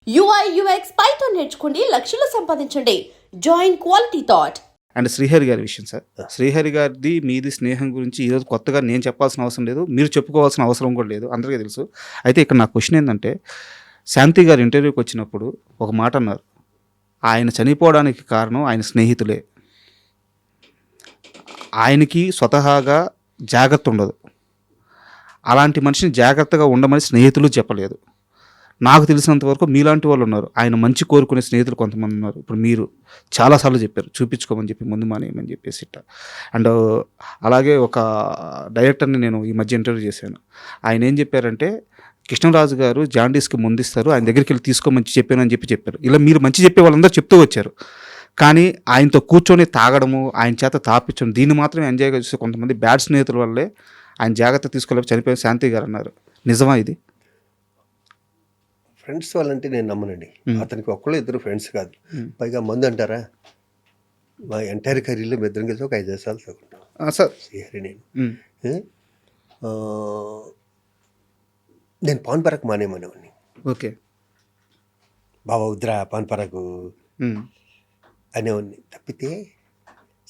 UI UX Python నేర్చుకోండి, లక్షలు సంపాదించండి. Join quality thought. And Srihari గారి విషయం సార్. శ్రీహరి గారిది మీది స్నేహం గురించి ఈరోజు కొత్తగా నేను చెప్పాల్సిన అవసరం లేదు, మీరు చెప్పుకోవాల్సిన అవసరం కూడా లేదు, అందరికీ తెలుసు. అయితే ఇక్కడ నా క్వశ్చన్ ఏంటంటే, శాంతి గారు ఇంటర్వ్యూకి వచ్చినప్పుడు ఒక మాట అన్నారు, ఆయన చనిపోవడానికి కారణం ఆయన స్నేహితులే, ఆయనకి స్వతహాగా జాగ్రత్త ఉండదు, అలాంటి మనిషిని జాగ్రత్తగా ఉండమని స్నేహితులు చెప్పలేదు. నాకు తెలిసినంత వరకు మీలాంటి వాళ్ళు ఉన్నారు, ఆయన మంచి కోరుకునే స్నేహితులు కొంతమంది ఉన్నారు. ఇప్పుడు మీరు చాలాసార్లు చెప్పారు చూపించుకోమని చెప్పి, ముందు మానేయమని చెప్పేసి ఇట్లా. అండ్ అలాగే ఒక డైరెక్టర్ని నేను ఈ మధ్య ఇంటర్వ్యూ చేశాను. ఆయన ఏం చెప్పారంటే, కృష్ణరాజు గారు జాండీస్కి ముందిస్తారు, ఆయన దగ్గరికి వెళ్ళి తీసుకోమని చెప్పాను అని చెప్పారు. ఇలా మీరు మంచి చెప్పే వాళ్ళందరూ చెప్తూ వచ్చారు, కానీ ఆయనతో కూర్చొని తాగడము, ఆయన చేత తాపించడం, దీన్ని మాత్రమే ఎంజాయ్గా చూస్తే కొంతమంది బ్యాడ్ స్నేహితుల వల్లే ఆయన జాగ్రత్త తీసుకోలేక చనిపోయిన శాంతి గారు అన్నారు. నిజమా ఇది? ఫ్రెండ్స్ వాళ్ళంటే నేను నమ్మనండి. అతనికి ఒక్కళ్ళు ఇద్దరు ఫ్రెండ్స్ కాదు, పైగా మందు అంటారా, మా ఎంటైర్ కెరీర్లో మీ ఇద్దరం కలిసి ఒక 5 సార్లు తగ్గుంటాం సార్. శ్రీహరి నేను పాన్ పరాకు మానేమనేవాడిని. ఓకే, బాబా వద్దురా పాన్ పరాకు అనేవాడిని. తప్పితే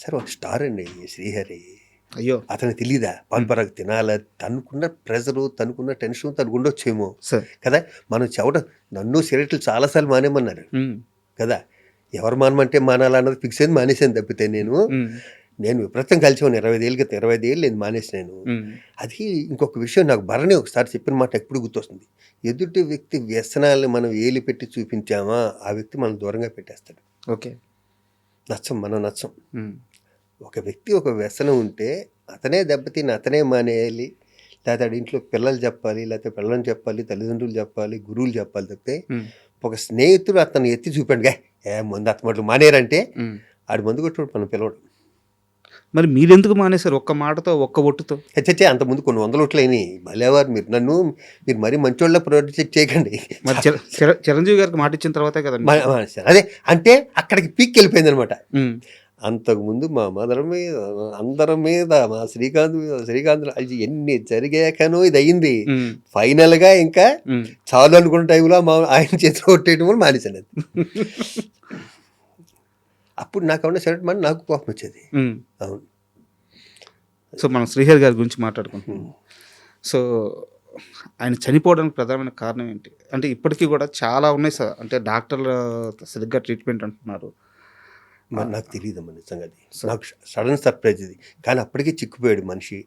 సార్ ఒక స్టార్ అండి శ్రీహరి. అయ్యో, అతనికి తెలీదా పాన్ పరాకు తినాలా? తనుకున్న ప్రెజరు, తనుకున్న టెన్షన్ తనకు ఉండొచ్చేమో కదా. మనం చెవట నన్ను సిగరెట్లు చాలాసార్లు మానేమన్నారు కదా. ఎవరు మానమంటే మానాలన్నది ఫిక్స్ అయింది, మానేసాను. తప్పితే నేను విపరీతం కలిసేవాను 25 ఏళ్ళ క్రితం. 25 ఏళ్ళు నేను మానేసినాను. అది ఇంకొక విషయం, నాకు భరణి ఒకసారి చెప్పిన మాట ఎప్పుడు గుర్తొస్తుంది. ఎదుటి వ్యక్తి వ్యసనాలను మనం ఏలి పెట్టి చూపించామా, ఆ వ్యక్తి మనం దూరంగా పెట్టేస్తాడు. ఓకే, మనం నచ్చం. ఒక వ్యక్తి ఒక వ్యసనం ఉంటే అతనే దెబ్బతిని అతనే మానేయాలి, లేకపోతే ఇంట్లో పిల్లలు చెప్పాలి, లేకపోతే పిల్లలు చెప్పాలి, తల్లిదండ్రులు చెప్పాలి, గురువులు చెప్పాలి. తప్పితే ఒక స్నేహితుడు అతను ఎత్తి చూపాడుగా, ముందు అతను మానేరంటే ఆడు మందు కొట్టుడు మనం పిలవడం. మరి మీరెందుకు మానేశారు? ఒక్క మాటతో, ఒక్క ఒట్టుతో? హెచ్చే అంతకుముందు కొన్ని 100 ఓట్లు అయినాయి. మళ్ళీవారు మీరు మరీ మంచోళ్ళ ప్రొజెక్ట్ చేయకండి. మరి చిరంజీవి గారికి మాట ఇచ్చిన తర్వాతే కదా అదే, అంటే అక్కడికి పీక్ వెళ్ళిపోయింది అనమాట. అంతకుముందు మా మదర్ మీద, అందరి మీద, మా శ్రీకాంత్ అది ఎన్ని జరిగాకనో ఇది అయ్యింది. ఫైనల్గా ఇంకా చాలు అనుకున్న టైంలో ఆయన చేతిలో కొట్టేయడం కూడా మానేశాను. అప్పుడు నాకు ఏమన్నా సరే మరి నాకు కోపం వచ్చేది. అవును. సో మనం శ్రీహరి గారి గురించి మాట్లాడుకుంటున్నాం. సో ఆయన చనిపోవడానికి ప్రధానమైన కారణం ఏంటి అంటే, ఇప్పటికీ కూడా చాలా ఉన్నాయి సార్. అంటే డాక్టర్లు సరిగ్గా ట్రీట్మెంట్ అంటున్నారు. నాకు తెలియదమ్మా నిజంగా, అది నాకు సడన్ సర్ప్రైజ్ ఇది. కానీ అప్పటికే చిక్కుపోయాడు మనిషి.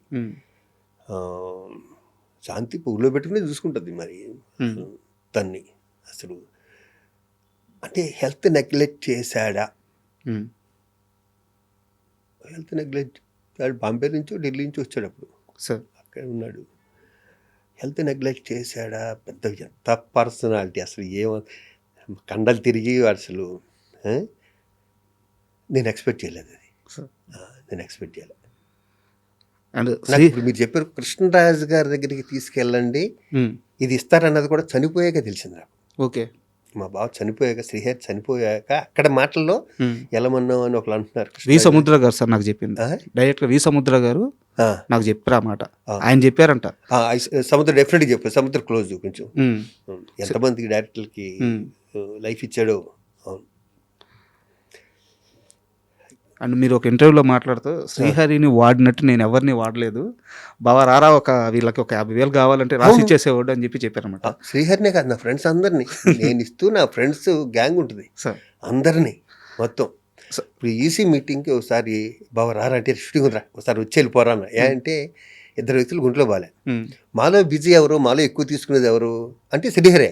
శాంతి పువ్వులో పెట్టుకుని చూసుకుంటుంది మరి తన్ని. అసలు అంటే హెల్త్ నెగ్లెక్ట్ చేశాడా? హెల్త్ నెగ్లెక్ట్, బాంబే నుంచో ఢిల్లీ నుంచి వచ్చాడు అప్పుడు సార్, అక్కడ ఉన్నాడు. హెల్త్ నెగ్లెక్ట్ చేశాడా? పెద్ద ఎంత పర్సనాలిటీ అసలు, కండలు తిరిగి అసలు నేను ఎక్స్పెక్ట్ చేయలేదు. అది నేను ఎక్స్పెక్ట్ చేయలేదు. అండ్ ఇప్పుడు మీరు చెప్పారు కృష్ణరాజు గారి దగ్గరికి తీసుకెళ్ళండి, ఇది ఇస్తారన్నది కూడా చనిపోయాక తెలిసింది నాకు. ఓకే, మా బావ చనిపోయాక, శ్రీహరి చనిపోయాక అక్కడ మాటల్లో ఎలమన్నావు అని ఒకళ్ళు అంటున్నారు. వి సముద్ర గారు సార్ నాకు చెప్పింది, డైరెక్ట్గా వి సముద్ర గారు నాకు చెప్పారు ఆ మాట. ఆయన చెప్పారంట. సముద్ర డెఫినెట్గా చెప్పారు. సముద్ర క్లోజ్ కొంచెం, ఎంతమందికి డైరెక్టర్కి లైఫ్ ఇచ్చాడో. అవును. అండ్ మీరు ఒక ఇంటర్వ్యూలో మాట్లాడుతూ, శ్రీహరిని వాడినట్టు నేను ఎవరిని వాడలేదు బావా, రారా వీళ్ళకి ఒక 50,000 కావాలంటే రాసి ఇచ్చేసేవాడు అని చెప్పారన్నమాట. శ్రీహరినే కాదు, నా ఫ్రెండ్స్ అందరినీ నేను ఇస్తూ, నా ఫ్రెండ్స్ గ్యాంగ్ ఉంటుంది అందరినీ మొత్తం. ఇప్పుడు ఈసీ మీటింగ్కి ఒకసారి బావా రారా అంటే, షూటింగ్ రా ఒకసారి వచ్చి వెళ్ళిపోరా అన్న. అంటే 2 వ్యక్తులు గుంట్లో బాలే. మాలో బిజీ ఎవరు, మాలో ఎక్కువ తీసుకునేది ఎవరు అంటే శ్రీహరే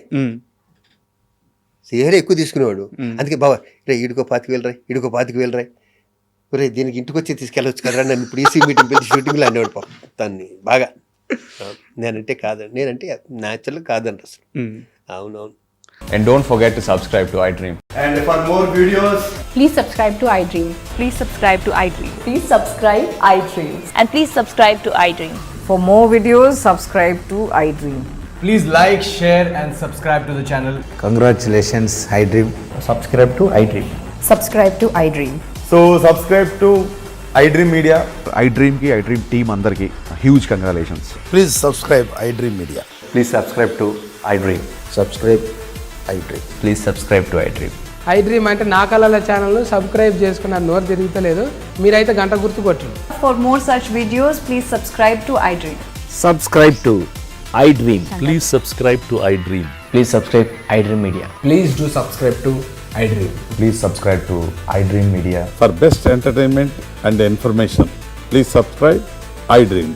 ఎక్కువ తీసుకునేవాడు. అందుకే బావా రే ఈడుకో 25,000 రా, ఈడుకో 25,000 రా, ఒరే దీనికి ఇంటికి వచ్చి తీసుకెళ్ళవచ్చు కదరా, నన్ను ఇప్పుడు ఈసీ మీటింగ్ పిలిచి షూటింగ్లో అనేవాడు పాపం దాన్ని బాగా. నేనంటే కాదండి, నేనంటే న్యాచురల్ కాదండి అసలు. అవునవును. And don't forget to subscribe to iDream. And for more videos, please subscribe to iDream. Please subscribe to iDream. Please subscribe iDream. And please subscribe to iDream. For more videos, subscribe to iDream. please like, share and subscribe to the channel. Congratulations, iDream. Subscribe to iDream. Subscribe to iDream. So subscribe to iDream Media. iDream ki iDream team andarki huge congratulations. Please subscribe iDream Media. Please subscribe to iDream. Subscribe iDream. Please subscribe to iDream. I dream అంటే నా కళల ఛానల్ను subscribe చేసుకున్న నోరు తిరుగుతలేదు, మీరైతే గంట గుర్తు కొట్టండి. For more such videos, please subscribe to iDream. Subscribe to iDream. Please subscribe to iDream. Please subscribe iDream Media. Please do subscribe to iDream. Please subscribe to iDream Media. For best entertainment and information, please subscribe iDream.